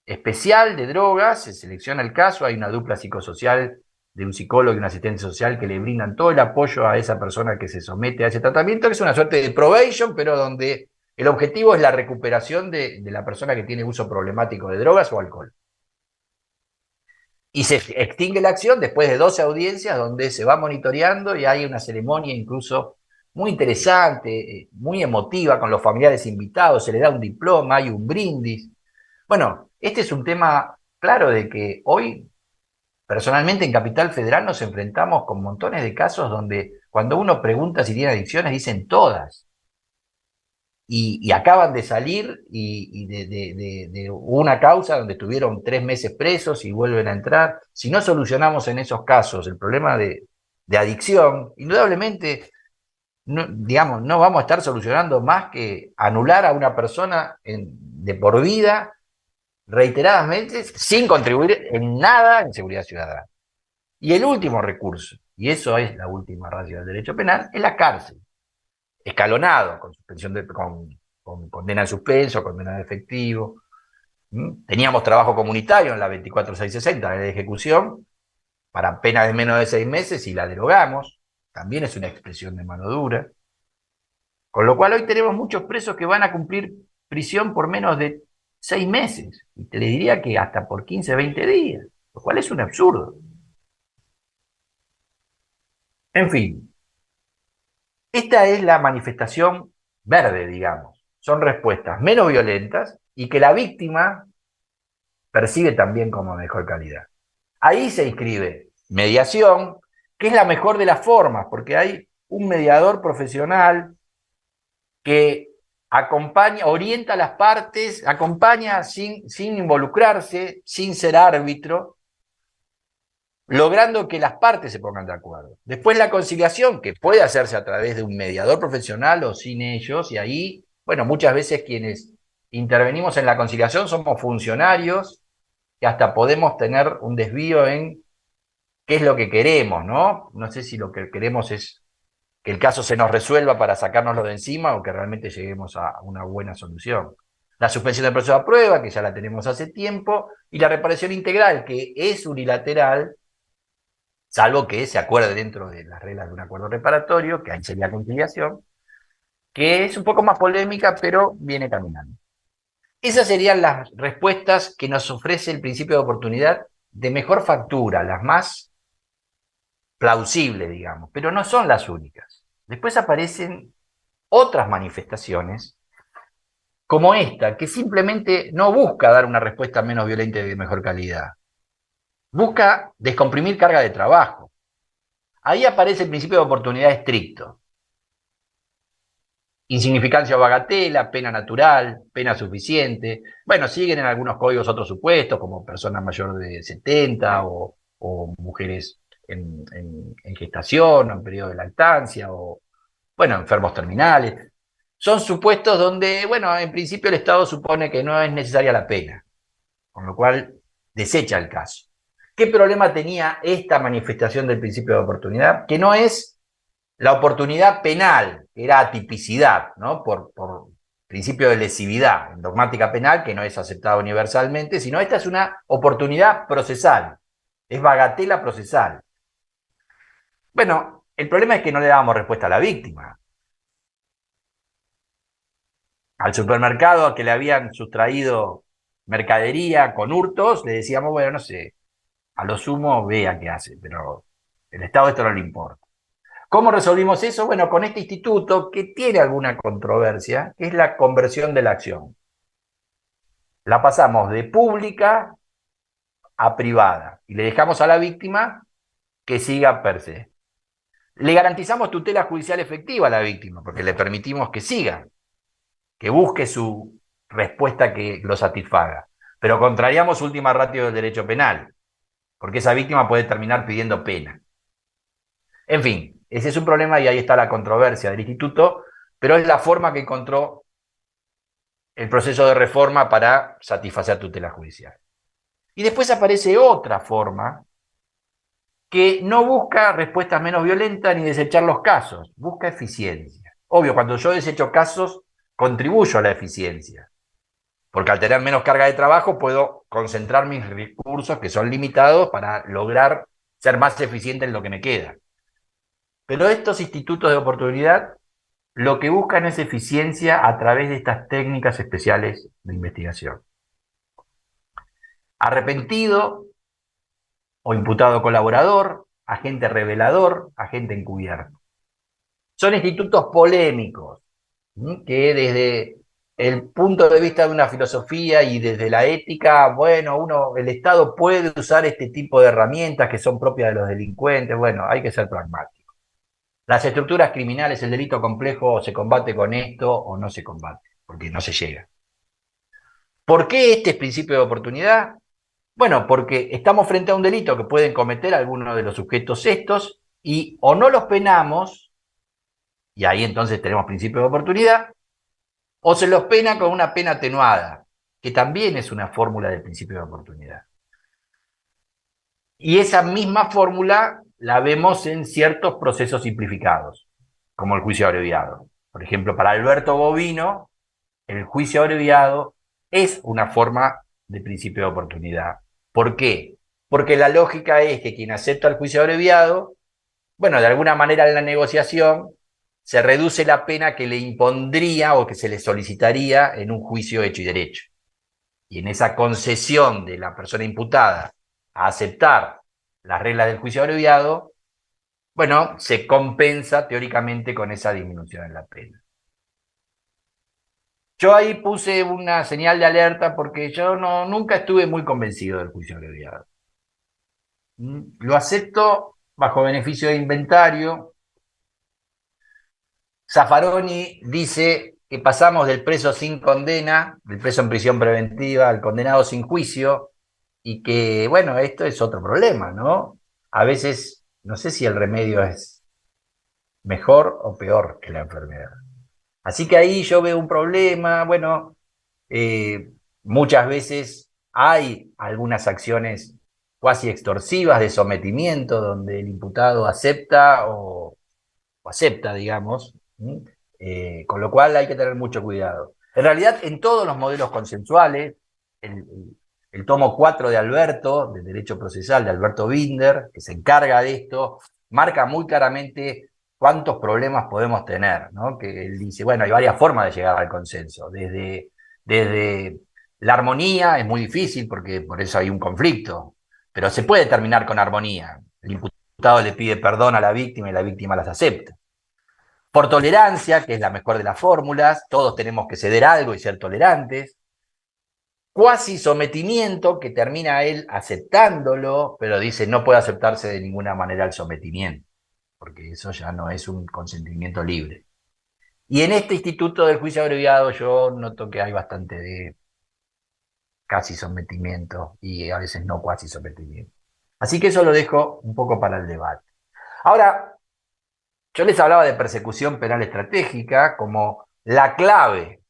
especial de drogas, se selecciona el caso, hay una dupla psicosocial de un psicólogo y un asistente social que le brindan todo el apoyo a esa persona que se somete a ese tratamiento, que es una suerte de probation, pero donde el objetivo es la recuperación de la persona que tiene uso problemático de drogas o alcohol. Y se extingue la acción después de 12 audiencias donde se va monitoreando y hay una ceremonia incluso muy interesante, muy emotiva con los familiares invitados, se le da un diploma, hay un brindis. Bueno, este es un tema claro de que hoy, personalmente en Capital Federal nos enfrentamos con montones de casos donde cuando uno pregunta si tiene adicciones dicen todas. Y acaban de salir de una causa donde estuvieron 3 meses presos y vuelven a entrar. Si no solucionamos en esos casos el problema de adicción, indudablemente, no, digamos, no vamos a estar solucionando más que anular a una persona de por vida reiteradamente sin contribuir en nada en seguridad ciudadana. Y el último recurso, y eso es la última ratio del derecho penal, es la cárcel, escalonado, con suspensión con condena en suspenso, condena de efectivo. Teníamos trabajo comunitario en la 24660, la de ejecución, para penas de menos de 6 meses y la derogamos. También es una expresión de mano dura. Con lo cual hoy tenemos muchos presos que van a cumplir prisión por menos de 6 meses. Y te le diría que hasta por 15, 20 días, lo cual es un absurdo. En fin, esta es la manifestación verde, digamos. Son respuestas menos violentas y que la víctima percibe también como mejor calidad. Ahí se inscribe mediación, que es la mejor de las formas, porque hay un mediador profesional que acompaña, orienta a las partes, acompaña sin involucrarse, sin ser árbitro, logrando que las partes se pongan de acuerdo. Después la conciliación, que puede hacerse a través de un mediador profesional o sin ellos, y ahí, bueno, muchas veces quienes intervenimos en la conciliación somos funcionarios que hasta podemos tener un desvío en qué es lo que queremos, ¿no? No sé si lo que queremos es que el caso se nos resuelva para sacárnoslo de encima o que realmente lleguemos a una buena solución. La suspensión del proceso de prueba, que ya la tenemos hace tiempo, y la reparación integral, que es unilateral, salvo que se acuerde dentro de las reglas de un acuerdo reparatorio, que ahí sería conciliación, que es un poco más polémica, pero viene caminando. Esas serían las respuestas que nos ofrece el principio de oportunidad de mejor factura, las más plausibles, digamos, pero no son las únicas. Después aparecen otras manifestaciones, como esta, que simplemente no busca dar una respuesta menos violenta y de mejor calidad. Busca descomprimir carga de trabajo. Ahí aparece el principio de oportunidad estricto. Insignificancia o bagatela, pena natural, pena suficiente. Bueno, siguen en algunos códigos otros supuestos, como personas mayor de 70 o mujeres en gestación o en periodo de lactancia o, bueno, enfermos terminales. Son supuestos donde, bueno, en principio el Estado supone que no es necesaria la pena, con lo cual desecha el caso. ¿Qué problema tenía esta manifestación del principio de oportunidad? Que no es la oportunidad penal, que era atipicidad, ¿no? Por principio de lesividad, en dogmática penal, que no es aceptada universalmente, sino esta es una oportunidad procesal, es bagatela procesal. Bueno, el problema es que no le dábamos respuesta a la víctima. Al supermercado a que le habían sustraído mercadería con hurtos, le decíamos, bueno, no sé, a lo sumo vea qué hace, pero el Estado esto no le importa. ¿Cómo resolvimos eso? Bueno, con este instituto que tiene alguna controversia, que es la conversión de la acción. La pasamos de pública a privada y le dejamos a la víctima que siga per se. Le garantizamos tutela judicial efectiva a la víctima, porque le permitimos que siga, que busque su respuesta que lo satisfaga. Pero contrariamos última ratio del derecho penal, porque esa víctima puede terminar pidiendo pena. En fin, ese es un problema y ahí está la controversia del instituto, pero es la forma que encontró el proceso de reforma para satisfacer tutela judicial. Y después aparece otra forma que no busca respuestas menos violentas ni desechar los casos, busca eficiencia. Obvio, cuando yo desecho casos, contribuyo a la eficiencia, porque al tener menos carga de trabajo puedo concentrar mis recursos que son limitados para lograr ser más eficiente en lo que me queda. Pero estos institutos de oportunidad lo que buscan es eficiencia a través de estas técnicas especiales de investigación. Arrepentido o imputado colaborador, agente revelador, agente encubierto. Son institutos polémicos, que desde el punto de vista de una filosofía y desde la ética, bueno, el Estado puede usar este tipo de herramientas que son propias de los delincuentes, bueno, hay que ser pragmático. Las estructuras criminales, el delito complejo, se combate con esto o no se combate, porque no se llega. ¿Por qué este es principio de oportunidad? Bueno, porque estamos frente a un delito que pueden cometer algunos de los sujetos estos y o no los penamos, y ahí entonces tenemos principio de oportunidad, o se los pena con una pena atenuada, que también es una fórmula del principio de oportunidad. Y esa misma fórmula la vemos en ciertos procesos simplificados, como el juicio abreviado. Por ejemplo, para Alberto Bovino, el juicio abreviado es una forma de principio de oportunidad. ¿Por qué? Porque la lógica es que quien acepta el juicio abreviado, bueno, de alguna manera en la negociación se reduce la pena que le impondría o que se le solicitaría en un juicio hecho y derecho. Y en esa concesión de la persona imputada a aceptar las reglas del juicio abreviado, bueno, se compensa teóricamente con esa disminución en la pena. Yo ahí puse una señal de alerta porque yo nunca estuve muy convencido del juicio abreviado. Lo acepto bajo beneficio de inventario. Zaffaroni dice que pasamos del preso sin condena, del preso en prisión preventiva, al condenado sin juicio, y que, bueno, esto es otro problema, ¿no? A veces, no sé si el remedio es mejor o peor que la enfermedad. Así que ahí yo veo un problema, bueno, eh, muchas veces hay algunas acciones cuasi extorsivas de sometimiento donde el imputado acepta o acepta, digamos, con lo cual hay que tener mucho cuidado. En realidad, en todos los modelos consensuales, el, el tomo 4 de Alberto, del Derecho Procesal, de Alberto Binder, que se encarga de esto, marca muy claramente cuántos problemas podemos tener, ¿no? Que él dice, bueno, hay varias formas de llegar al consenso, desde la armonía es muy difícil porque por eso hay un conflicto, pero se puede terminar con armonía. El imputado le pide perdón a la víctima y la víctima las acepta. Por tolerancia, que es la mejor de las fórmulas, todos tenemos que ceder algo y ser tolerantes. Cuasi sometimiento, que termina él aceptándolo, pero dice no puede aceptarse de ninguna manera el sometimiento, porque eso ya no es un consentimiento libre. Y en este instituto del juicio abreviado yo noto que hay bastante de casi sometimiento y a veces no cuasi sometimiento. Así que eso lo dejo un poco para el debate. Ahora, yo les hablaba de persecución penal estratégica como la clave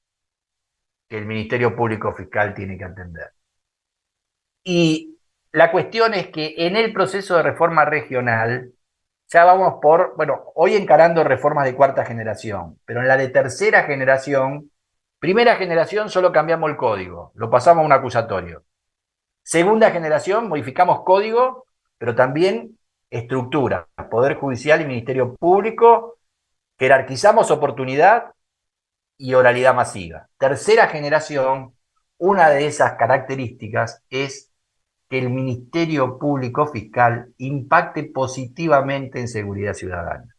que el Ministerio Público Fiscal tiene que atender. Y la cuestión es que en el proceso de reforma regional, ya vamos por, bueno, hoy encarando reformas de cuarta generación, pero en la de tercera generación, primera generación solo cambiamos el código, lo pasamos a un acusatorio. Segunda generación, modificamos código, pero también estructura, Poder Judicial y Ministerio Público, jerarquizamos oportunidad y oralidad masiva. Tercera generación, una de esas características es que el Ministerio Público Fiscal impacte positivamente en seguridad ciudadana.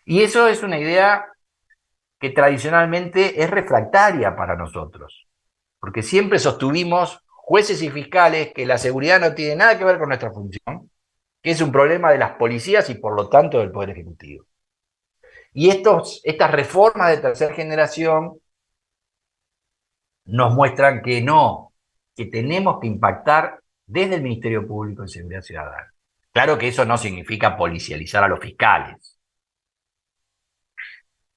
Y eso es una idea que tradicionalmente es refractaria para nosotros, porque siempre sostuvimos, jueces y fiscales, que la seguridad no tiene nada que ver con nuestra función, que es un problema de las policías y por lo tanto del Poder Ejecutivo. Y estas reformas de tercera generación nos muestran que no, que tenemos que impactar desde el Ministerio Público en seguridad ciudadana. Claro que eso no significa policializar a los fiscales,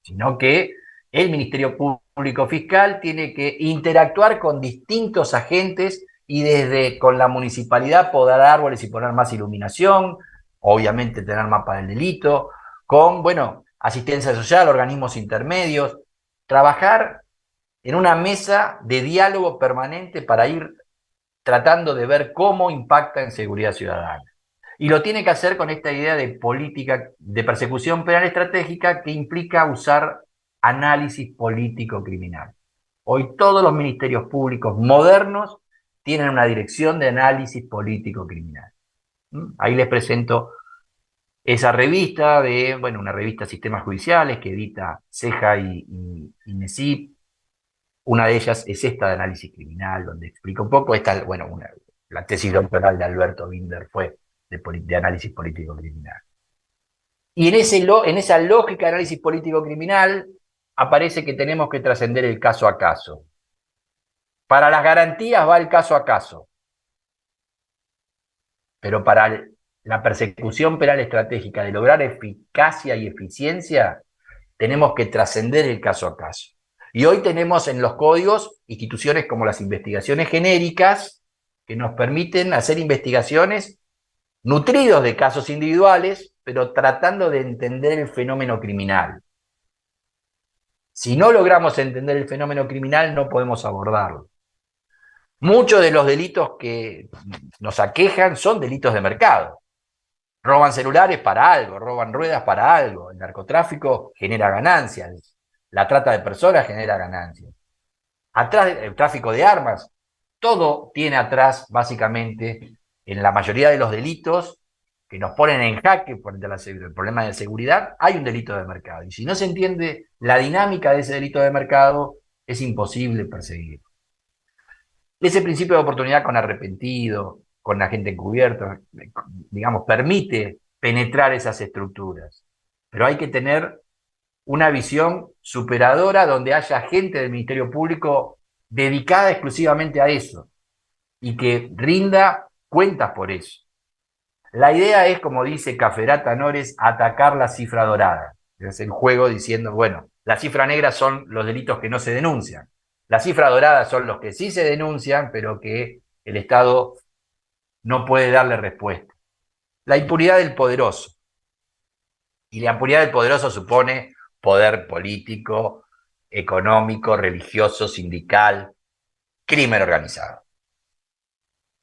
sino que el Ministerio Público Fiscal tiene que interactuar con distintos agentes y desde con la municipalidad podar árboles y poner más iluminación, obviamente tener mapa del delito, con, bueno, asistencia social, organismos intermedios, trabajar en una mesa de diálogo permanente para ir tratando de ver cómo impacta en seguridad ciudadana. Y lo tiene que hacer con esta idea de política, de persecución penal estratégica que implica usar análisis político-criminal. Hoy todos los ministerios públicos modernos tienen una dirección de análisis político-criminal. Ahí les presento esa revista bueno, una revista de sistemas judiciales que edita Ceja y MESIP. Una de ellas es esta de análisis criminal, donde explica un poco, bueno, la tesis doctoral de Alberto Binder fue de análisis político-criminal. Y en esa lógica de análisis político-criminal aparece que tenemos que trascender el caso a caso. Para las garantías va el caso a caso, pero para la persecución penal estratégica de lograr eficacia y eficiencia, tenemos que trascender el caso a caso. Y hoy tenemos en los códigos instituciones como las investigaciones genéricas que nos permiten hacer investigaciones nutridos de casos individuales, pero tratando de entender el fenómeno criminal. Si no logramos entender el fenómeno criminal, no podemos abordarlo. Muchos de los delitos que nos aquejan son delitos de mercado. Roban celulares para algo, roban ruedas para algo. El narcotráfico genera ganancias. La trata de personas genera ganancias. Atrás el tráfico de armas, todo tiene atrás, básicamente, en la mayoría de los delitos que nos ponen en jaque por el problema de seguridad, hay un delito de mercado. Y si no se entiende la dinámica de ese delito de mercado, es imposible perseguirlo. Ese principio de oportunidad con arrepentido, con agente encubierto, digamos, permite penetrar esas estructuras. Pero hay que tener una visión superadora donde haya gente del Ministerio Público dedicada exclusivamente a eso y que rinda cuentas por eso. La idea es, como dice Caferata Nores, atacar la cifra dorada. Es el juego diciendo, bueno, la cifra negra son los delitos que no se denuncian. La cifra dorada son los que sí se denuncian, pero que el Estado no puede darle respuesta. La impunidad del poderoso. Y la impunidad del poderoso supone poder político, económico, religioso, sindical, crimen organizado.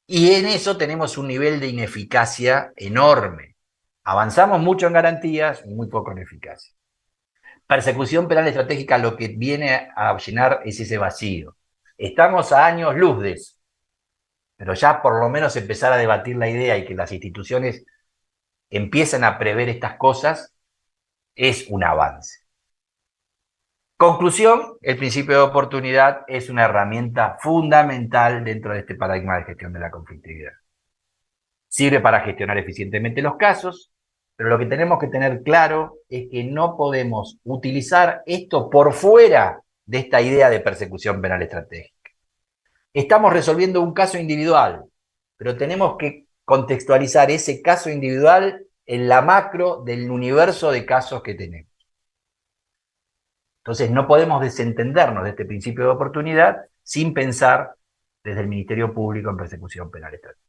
Y en eso tenemos un nivel de ineficacia enorme. Avanzamos mucho en garantías y muy poco en eficacia. Persecución penal estratégica lo que viene a llenar es ese vacío. Estamos a años luz de eso, pero ya por lo menos empezar a debatir la idea y que las instituciones empiecen a prever estas cosas es un avance. Conclusión, el principio de oportunidad es una herramienta fundamental dentro de este paradigma de gestión de la conflictividad. Sirve para gestionar eficientemente los casos, pero lo que tenemos que tener claro es que no podemos utilizar esto por fuera de esta idea de persecución penal estratégica. Estamos resolviendo un caso individual, pero tenemos que contextualizar ese caso individual en la macro del universo de casos que tenemos. Entonces no podemos desentendernos de este principio de oportunidad sin pensar desde el Ministerio Público en persecución penal estratégica.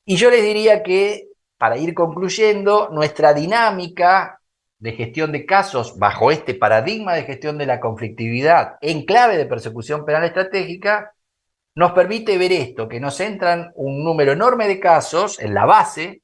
Y yo les diría que, para ir concluyendo, nuestra dinámica de gestión de casos bajo este paradigma de gestión de la conflictividad en clave de persecución penal estratégica nos permite ver esto, que nos entran un número enorme de casos en la base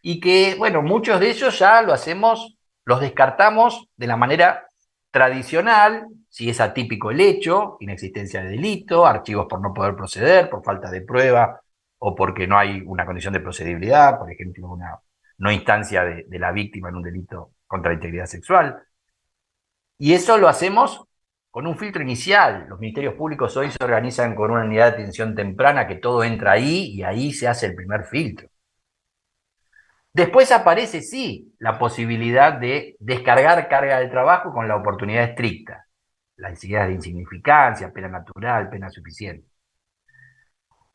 y que, bueno, muchos de ellos ya los descartamos de la manera tradicional, si es atípico el hecho, inexistencia de delito, archivos por no poder proceder, por falta de prueba o porque no hay una condición de procedibilidad, por ejemplo, una no instancia de la víctima en un delito contra la integridad sexual. Y eso lo hacemos con un filtro inicial. Los ministerios públicos hoy se organizan con una unidad de atención temprana que todo entra ahí y ahí se hace el primer filtro. Después aparece, sí, la posibilidad de descargar carga de trabajo con la oportunidad estricta. Las ideas de insignificancia, pena natural, pena suficiente.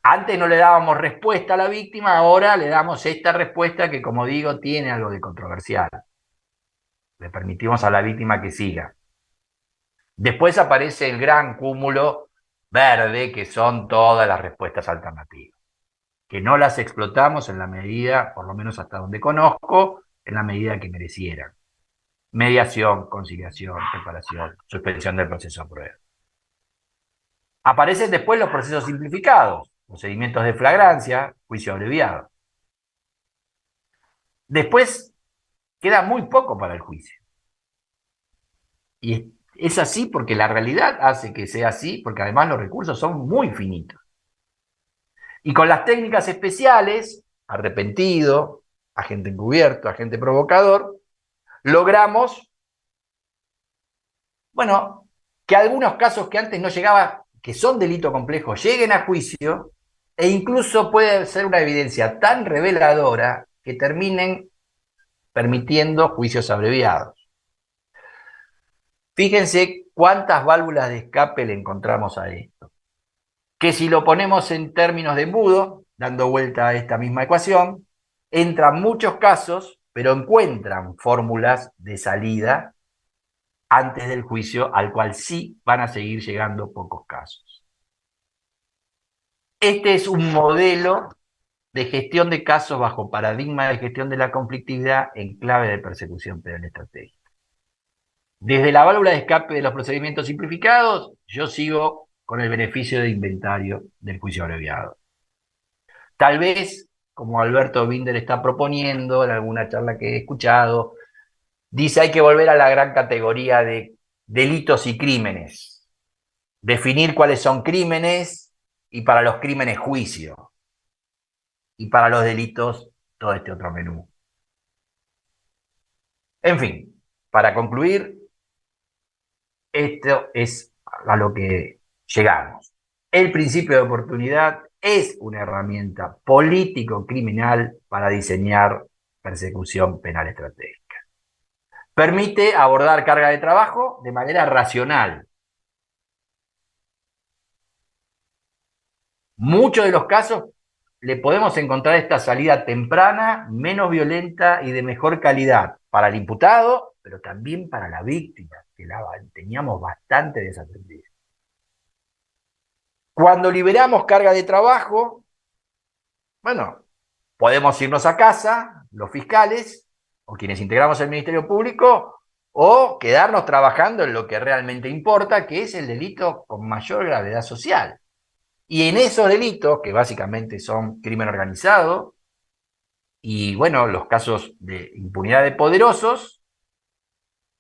Antes no le dábamos respuesta a la víctima, ahora le damos esta respuesta que, como digo, tiene algo de controversial. Le permitimos a la víctima que siga. Después aparece el gran cúmulo verde, que son todas las respuestas alternativas, que no las explotamos en la medida, por lo menos hasta donde conozco, en la medida que merecieran. Mediación, conciliación, reparación, suspensión del proceso a prueba. Aparecen después los procesos simplificados, procedimientos de flagrancia, juicio abreviado. Después queda muy poco para el juicio. Y es así porque la realidad hace que sea así, porque además los recursos son muy finitos. Y con las técnicas especiales, arrepentido, agente encubierto, agente provocador, logramos, bueno, que algunos casos que antes no llegaban, que son delito complejo, lleguen a juicio, e incluso puede ser una evidencia tan reveladora que terminen permitiendo juicios abreviados. Fíjense cuántas válvulas de escape le encontramos a esto. Que si lo ponemos en términos de embudo, dando vuelta a esta misma ecuación, entran muchos casos, pero encuentran fórmulas de salida antes del juicio, al cual sí van a seguir llegando pocos casos. Este es un modelo de gestión de casos bajo paradigma de gestión de la conflictividad en clave de persecución penal estratégica. Desde la válvula de escape de los procedimientos simplificados, yo sigo con el beneficio de inventario del juicio abreviado. Tal vez, como Alberto Binder está proponiendo en alguna charla que he escuchado, dice hay que volver a la gran categoría de delitos y crímenes. Definir cuáles son crímenes y para los crímenes juicio. Y para los delitos todo este otro menú. En fin, para concluir, esto es a lo que llegamos. El principio de oportunidad es una herramienta político-criminal para diseñar persecución penal estratégica. Permite abordar carga de trabajo de manera racional. Muchos de los casos le podemos encontrar esta salida temprana, menos violenta y de mejor calidad para el imputado, pero también para la víctima, que la teníamos bastante desatendida. Cuando liberamos carga de trabajo, bueno, podemos irnos a casa, los fiscales, o quienes integramos el Ministerio Público, o quedarnos trabajando en lo que realmente importa, que es el delito con mayor gravedad social. Y en esos delitos, que básicamente son crimen organizado, y bueno, los casos de impunidad de poderosos,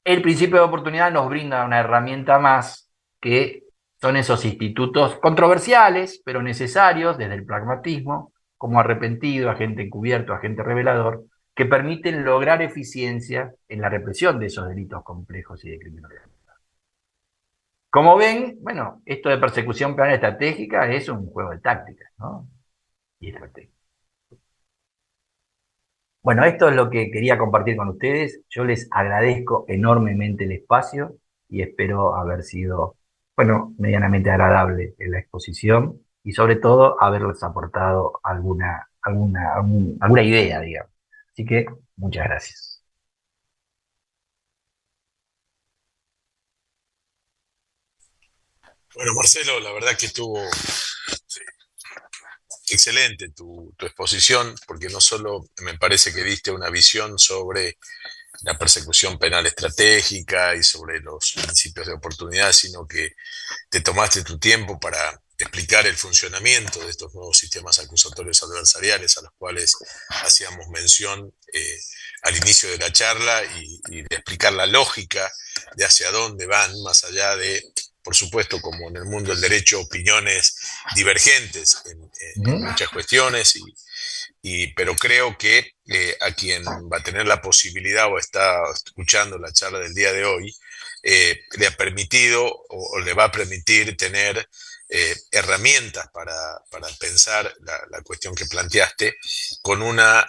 el principio de oportunidad nos brinda una herramienta más que son esos institutos controversiales, pero necesarios desde el pragmatismo, como arrepentido, agente encubierto, agente revelador, que permiten lograr eficiencia en la represión de esos delitos complejos y de crimen organizado. Como ven, bueno, esto de persecución penal estratégica es un juego de tácticas, ¿no? Y estrategia. Bueno, esto es lo que quería compartir con ustedes. Yo les agradezco enormemente el espacio y espero haber sido, bueno, medianamente agradable en la exposición y sobre todo haberles aportado alguna idea, digamos. Así que muchas gracias. Bueno, Marcelo, la verdad que estuvo excelente tu exposición, porque no solo me parece que diste una visión sobre la persecución penal estratégica y sobre los principios de oportunidad, sino que te tomaste tu tiempo para explicar el funcionamiento de estos nuevos sistemas acusatorios adversariales a los cuales hacíamos mención al inicio de la charla y de explicar la lógica de hacia dónde van, más allá de, por supuesto, como en el mundo del derecho, opiniones divergentes en muchas cuestiones, pero creo que a quien va a tener la posibilidad o está escuchando la charla del día de hoy, le ha permitido o le va a permitir tener herramientas para pensar la cuestión que planteaste con una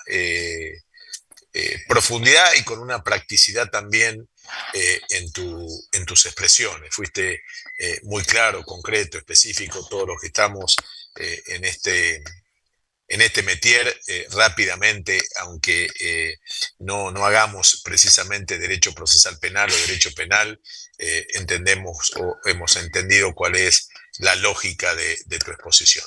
profundidad y con una practicidad también en tus expresiones. Fuiste muy claro, concreto, específico, todos los que estamos en este métier rápidamente, aunque no hagamos precisamente derecho procesal penal o derecho penal, entendemos o hemos entendido cuál es la lógica de tu exposición.